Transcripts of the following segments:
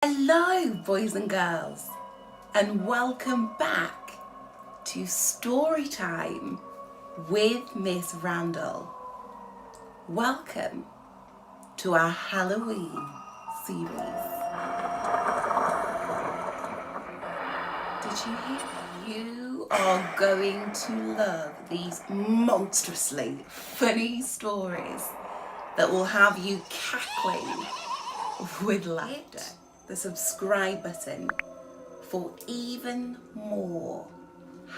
Hello, boys and girls, and welcome back to Storytime with Miss Randall. Welcome to our Halloween series. Did you hear? You are going to love these monstrously funny stories that will have you cackling with laughter. The subscribe button for even more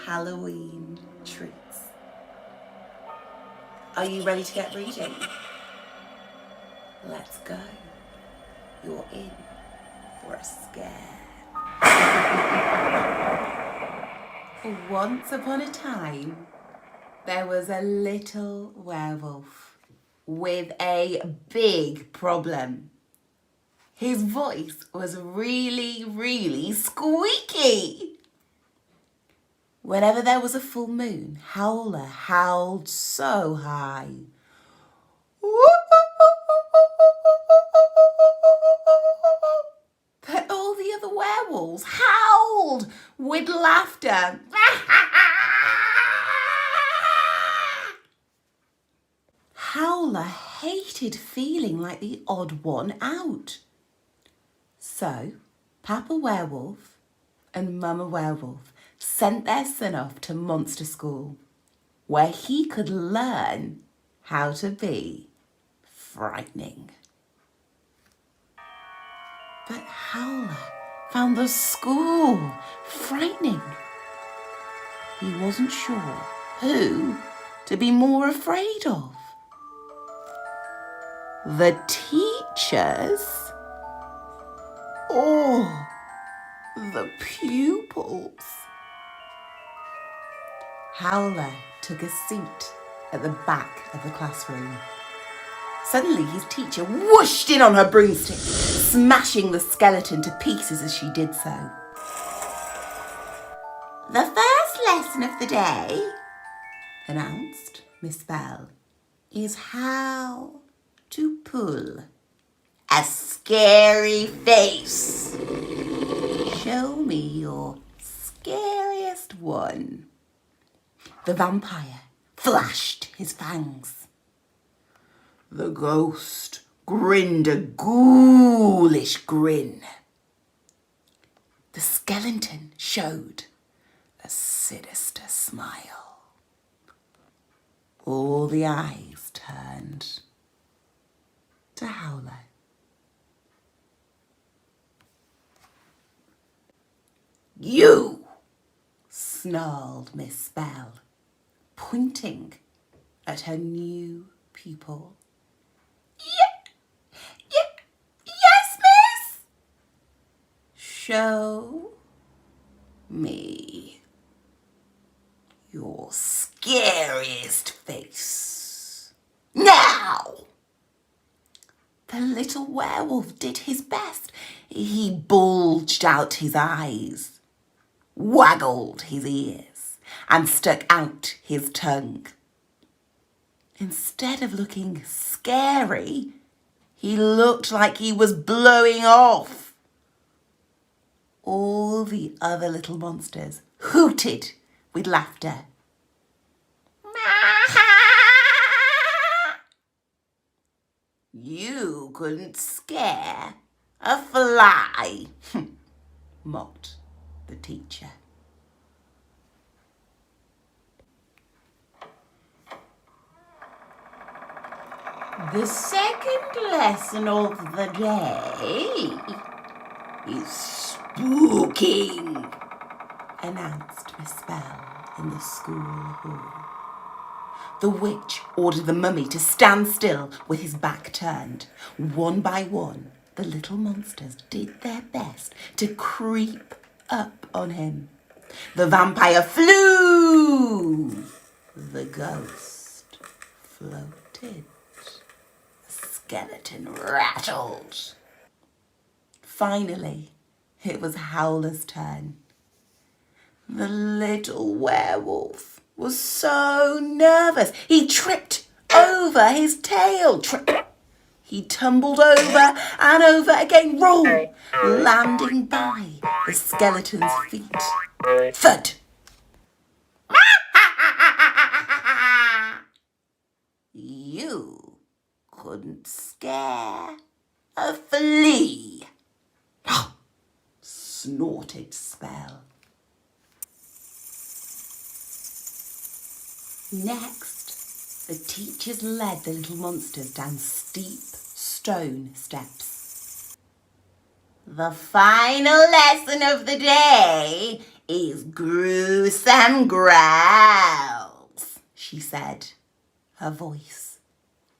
Halloween treats. Are you ready to get reading? Let's go. You're in for a scare. Once upon a time, there was a little werewolf with a big problem. His voice was really, really squeaky. Whenever there was a full moon, Howler howled so high. That all the other werewolves howled with laughter. Howler hated feeling like the odd one out. So, Papa Werewolf and Mama Werewolf sent their son off to monster school, where he could learn how to be frightening. But Howler found the school frightening. He wasn't sure who to be more afraid of. The teachers or the pupils. Howler took a seat at the back of the classroom. Suddenly his teacher whooshed in on her broomstick, smashing the skeleton to pieces as she did so. The first lesson of the day, announced Miss Bell, is how to pull a scary face. Show me your scariest one. The vampire flashed his fangs. The ghost grinned a ghoulish grin. The skeleton showed a sinister smile. All the eyes turned to Howler. You, snarled Miss Bell, pointing at her new pupil. Yes, miss. Show me your scariest face. Now! The little werewolf did his best. He bulged out his eyes, waggled his ears, and stuck out his tongue. Instead of looking scary, he looked like he was blowing off. All the other little monsters hooted with laughter. You couldn't scare a fly, mocked the teacher. The second lesson of the day is spooking, announced Miss Bell in the school hall. The witch ordered the mummy to stand still with his back turned. One by one, the little monsters did their best to creep up on him. The vampire flew. The ghost floated. The skeleton rattled. Finally, it was Howler's turn. The little werewolf was so nervous. He tripped over his tail. He tumbled over and over again, roll, landing by the skeleton's feet. Thud! You couldn't scare a flea, snorted Spell. Next, the teachers led the little monsters down steep stone steps. The final lesson of the day is gruesome growls, she said, her voice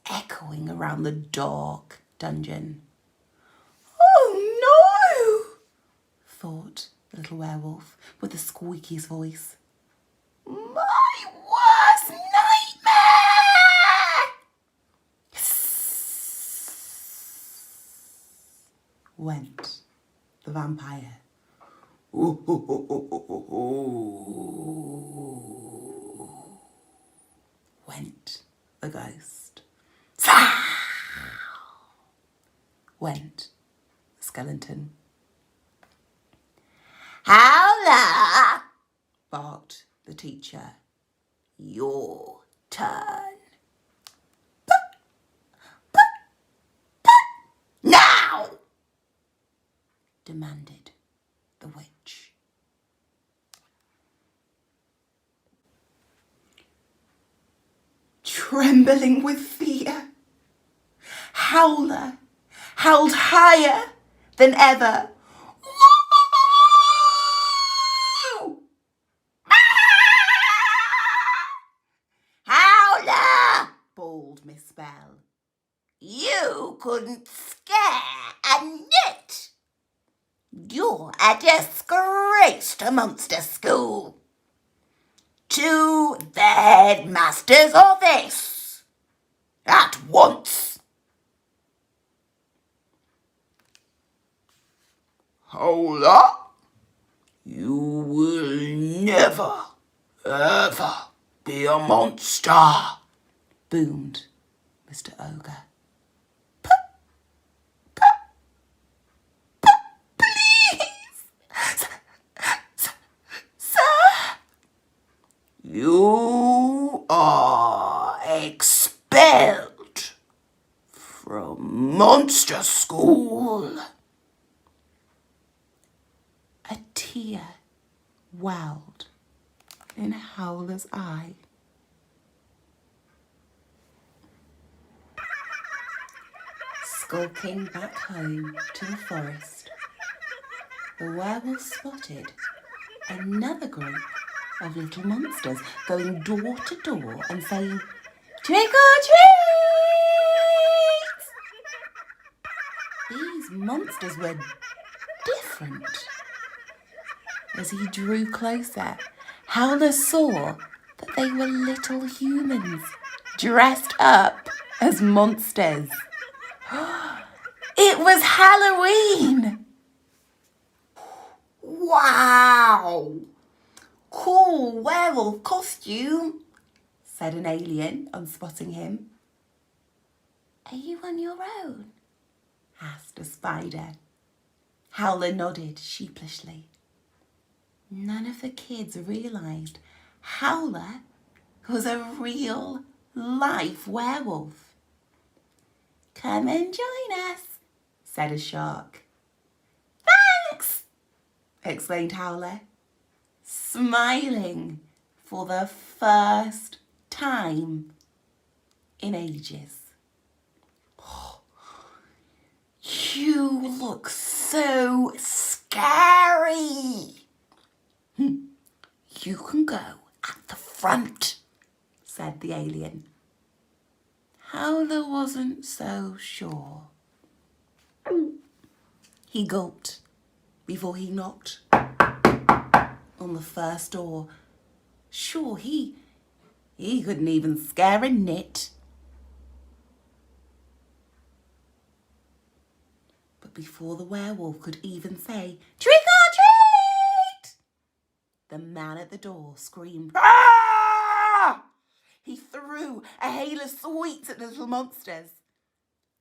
echoing around the dark dungeon. Oh no, thought the little werewolf with the squeaky's voice. My worst nightmare! Went the vampire. Went the ghost. Went the skeleton. Howler! Barked the teacher. Your turn. Now! Demanded the witch. Trembling with fear, Howler howled higher than ever. Howler! bawled Miss Bell. You couldn't scare a nit. You're a disgrace to Monster School. To the headmaster's office. At once. Howler, you will never, ever be a monster, boomed Mr. Ogre. You are expelled from Monster School. A tear welled in Howler's eye. Skulking back home to the forest, the werewolf spotted another group of little monsters going door to door and saying, "Trick or treat!" These monsters were different. As he drew closer, Howler saw that they were little humans dressed up as monsters. It was Halloween! Wow! Cool werewolf costume, said an alien on spotting him. Are you on your own? Asked a spider. Howler nodded sheepishly. None of the kids realised Howler was a real life werewolf. Come and join us, said a shark. Thanks, exclaimed Howler, smiling for the first time in ages. Oh, you look so scary. You can go at the front, said the alien. Howler wasn't so sure. He gulped before he knocked on the first door. Sure, he couldn't even scare a nit. But before the werewolf could even say, "Trick or treat!" the man at the door screamed, "Ah!" He threw a hail of sweets at the little monsters.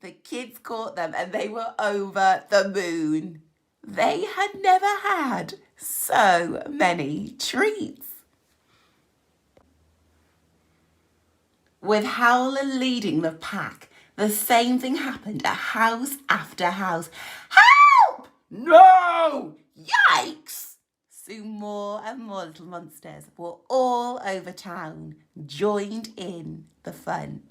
The kids caught them and they were over the moon. They had never had so many treats. With Howler leading the pack, the same thing happened at house after house. Help! No! Yikes! Soon more and more little monsters were all over town, joined in the fun.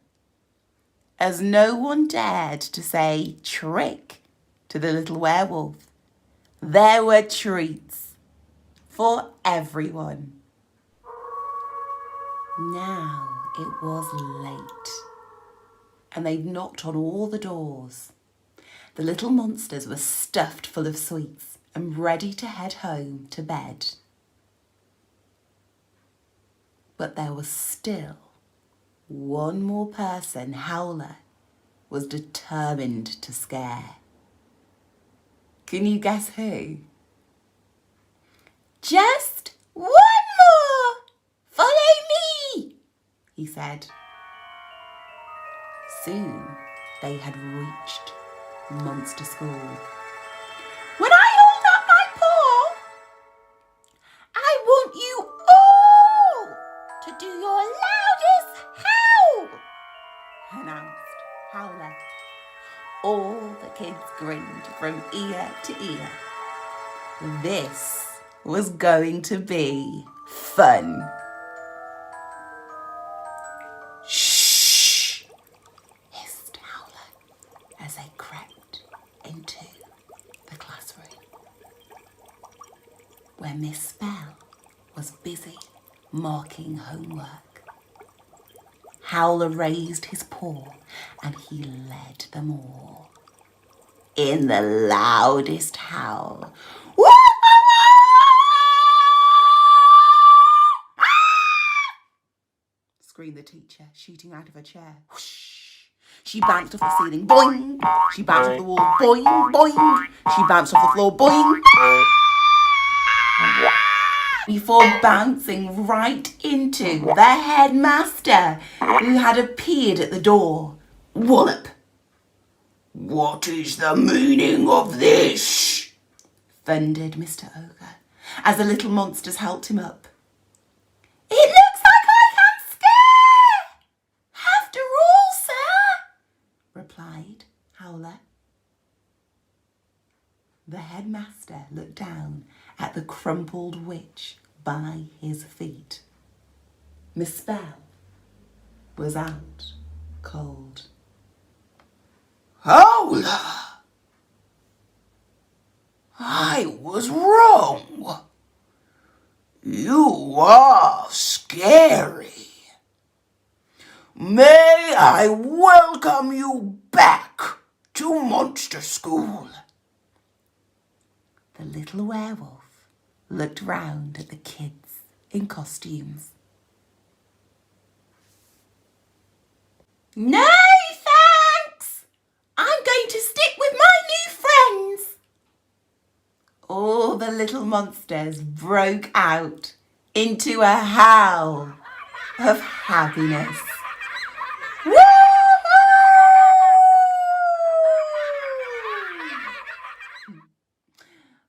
As no one dared to say trick to the little werewolf, there were treats for everyone. Now it was late, and they'd knocked on all the doors. The little monsters were stuffed full of sweets and ready to head home to bed. But there was still one more person Howler was determined to scare. Can you guess who? Just one more! Follow me! He said. Soon they had reached Monster School. When I hold up my paw, I want you all to do your loudest howl, announced Howler. All the kids grinned from ear to ear. This was going to be fun. Shh! Hissed Howler as they crept into the classroom, where Miss Spell was busy marking homework. Howler raised his paw and he led them all in the loudest howl. Screamed the teacher, shooting out of her chair. Whoosh! She bounced off the ceiling, boing! She bounced off the wall, boing, boing! She bounced off the floor, boing! Before bouncing right into the headmaster, who had appeared at the door. Wallop! What is the meaning of this? Thundered Mr. Ogre, as the little monsters helped him up. It looks like I can scare! After all, sir, replied Howler. The headmaster looked down at the crumpled witch by his feet. Miss Spell was out cold. Howler! I was wrong. You are scary. May I welcome you back to Monster School? The little werewolf looked round at the kids in costumes. No, thanks! I'm going to stick with my new friends. All the little monsters broke out into a howl of happiness.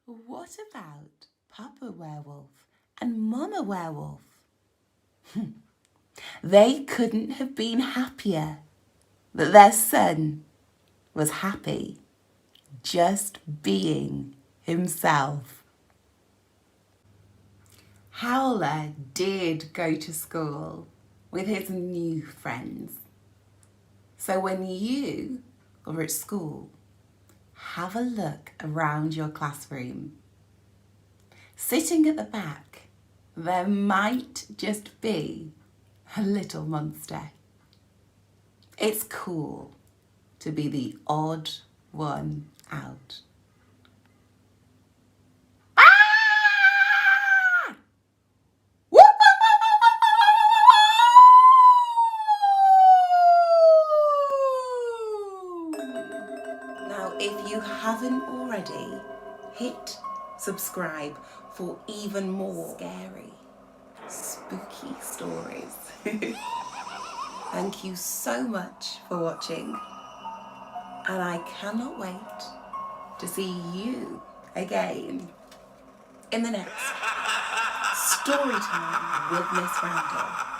What about Papa Werewolf and Mama Werewolf? They couldn't have been happier that their son was happy just being himself. Howler did go to school with his new friends. So when you are at school, have a look around your classroom. Sitting at the back, there might just be a little monster. It's cool to be the odd one out. Now, if you haven't already, hit subscribe for even more scary, spooky stories. Thank you so much for watching. And I cannot wait to see you again in the next Storytime with Miss Randall.